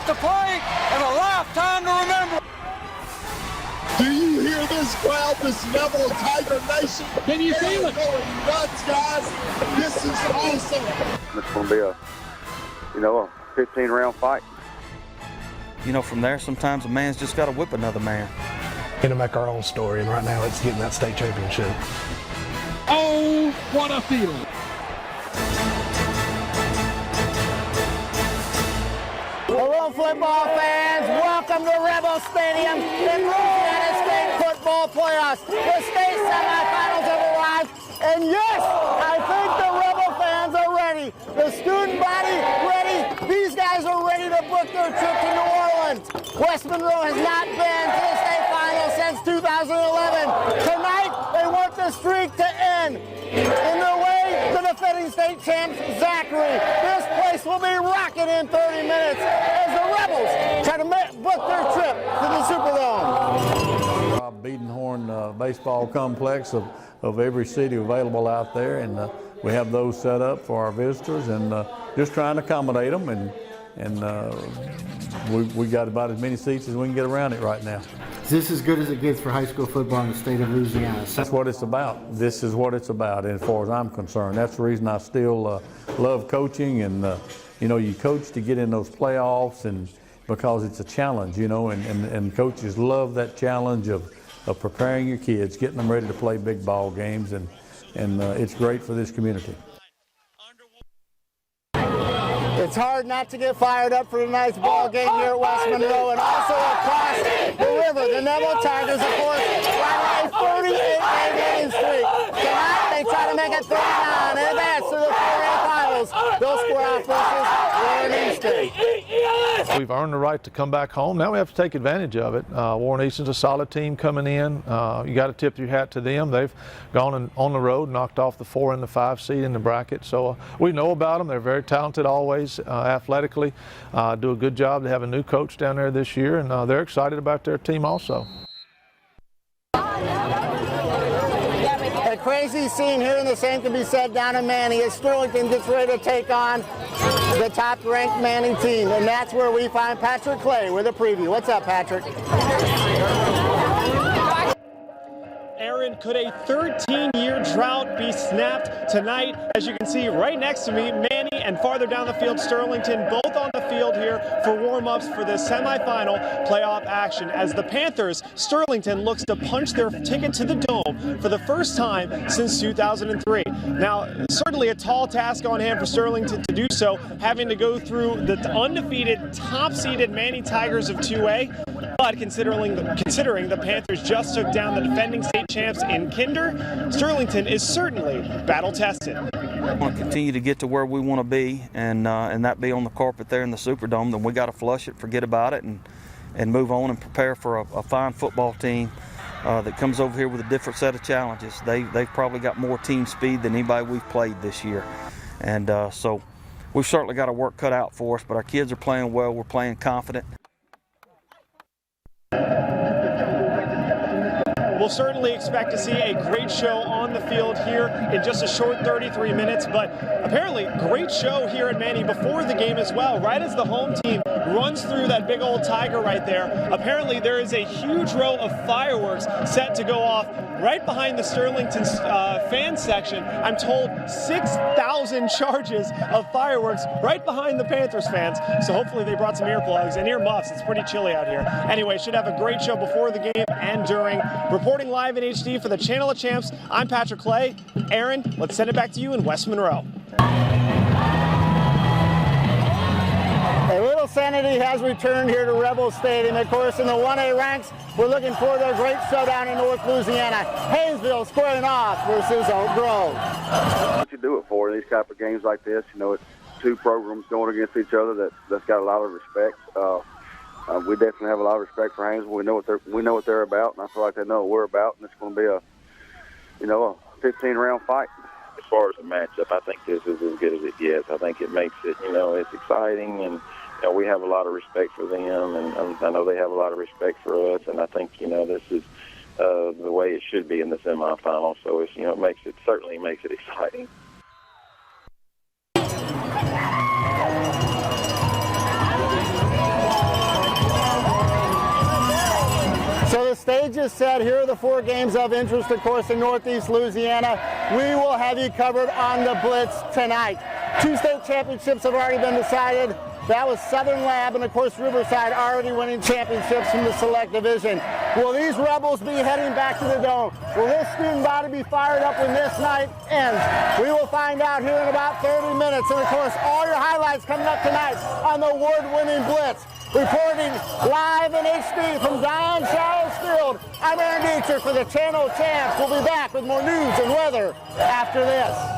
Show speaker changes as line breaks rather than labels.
to play and a lifetime to remember.
Do you hear this crowd, this Neville Tiger Nation?
Can you feel it?
Going nuts, guys. This is awesome.
It's going to be a 15-round fight.
From there, sometimes a man's just got to whip another man.
To make our own story, and right now it's getting that state championship.
Oh, what a feeling.
Hello, football fans. Welcome to Rebel Stadium in Louisiana State football playoffs. The state semifinals have arrived, and yes, I think the Rebel fans are ready. The student body ready. These guys are ready to book their trip to New Orleans. West Monroe has not been to the state final since 2011. Tonight, they want the streak to end. In their way, the defending state champs, Zachary. This place will be rocking in 30 minutes as the Rebels try to book their trip to the Superdome.
Beadenhorn baseball complex of every city available out there, and we have those set up for our visitors, and just trying to accommodate them, and we got about as many seats as we can get around it right now.
Is this as good as it gets for high school football in the state of Louisiana?
That's what it's about. This is what it's about, and as far as I'm concerned. That's the reason I still love coaching, and you coach to get in those playoffs, and because it's a challenge, and coaches love that challenge of preparing your kids, getting them ready to play big ball games, and it's great for this community.
It's hard not to get fired up for tonight's ball game here at West Monroe, and also across the river, the Neville Tigers, of course, run a 38-game winning streak. Tonight, they try to make it 39 and advance to the 4A finals. They'll square off versus Warren Easton.
We've earned the right to come back home. Now we have to take advantage of it. Warren Easton's a solid team coming in. You got to tip your hat to them. They've gone on the road, knocked off the 4 and the 5 seed in the bracket. So we know about them. They're very talented always, athletically. Do a good job. They have a new coach down there this year, and they're excited about their team also.
A crazy scene here, and the same can be said down in Manning as Sterlington gets ready to take on the top-ranked Manning team, and that's where we find Patrick Clay with a preview. What's up, Patrick?
Aaron, could a 13-year drought be snapped tonight? As you can see right next to me, Manning and farther down the field, Sterlington, both on the field here for warm-ups for the semifinal playoff action. As the Panthers, Sterlington looks to punch their ticket to the Dome for the first time since 2003. Now, certainly a tall task on hand for Sterlington to do so, having to go through the undefeated, top-seeded Manning Tigers of 2A. But considering the Panthers just took down the defending state champs in Kinder, Sterlington is certainly battle-tested.
We want to continue to get to where we want to be, and that be on the carpet there in the Superdome. Then we got to flush it, forget about it, and move on and prepare for a fine football team that comes over here with a different set of challenges. They've probably got more team speed than anybody we've played this year, and so we've certainly got our work cut out for us. But our kids are playing well. We're playing confident.
We'll certainly expect to see a great show on the field here in just a short 33 minutes, but apparently great show here at Manning before the game as well. Right as the home team runs through that big old tiger right there, apparently there is a huge row of fireworks set to go off right behind the Sterlington fan section. I'm told 6,000 charges of fireworks right behind the Panthers fans, so hopefully they brought some earplugs and earmuffs. It's pretty chilly out here. Anyway, should have a great show before the game and during. Reporting live in HD for the Channel of Champs, I'm Patrick Clay. Aaron, let's send it back to you in West Monroe.
A little sanity has returned here to Rebel Stadium. Of course, in the 1A ranks, we're looking forward to a great showdown in North Louisiana. Haynesville squaring off versus Oak Grove.
What you do it for, these type of games like this, it's two programs going against each other that's got a lot of respect. We definitely have a lot of respect for Haynesville. We know what they're about, and I feel like they know what we're about, and it's going to be a 15-round fight.
As far as the matchup, I think this is as good as it gets. I think it makes it, it's exciting, and we have a lot of respect for them, and I know they have a lot of respect for us, and I think this is the way it should be in the semifinal. So it's it certainly makes it exciting.
Paige just said, here are the 4 games of interest, of course, in Northeast Louisiana. We will have you covered on the Blitz tonight. 2 state championships have already been decided. That was Southern Lab and, of course, Riverside already winning championships from the Select Division. Will these Rebels be heading back to the Dome? Will this student body be fired up when this night ends? We will find out here in about 30 minutes. And, of course, all your highlights coming up tonight on the award-winning Blitz. Reporting live in HD from Don Charles Field, I'm Aaron Dietrich for the Channel Champs. We'll be back with more news and weather after this.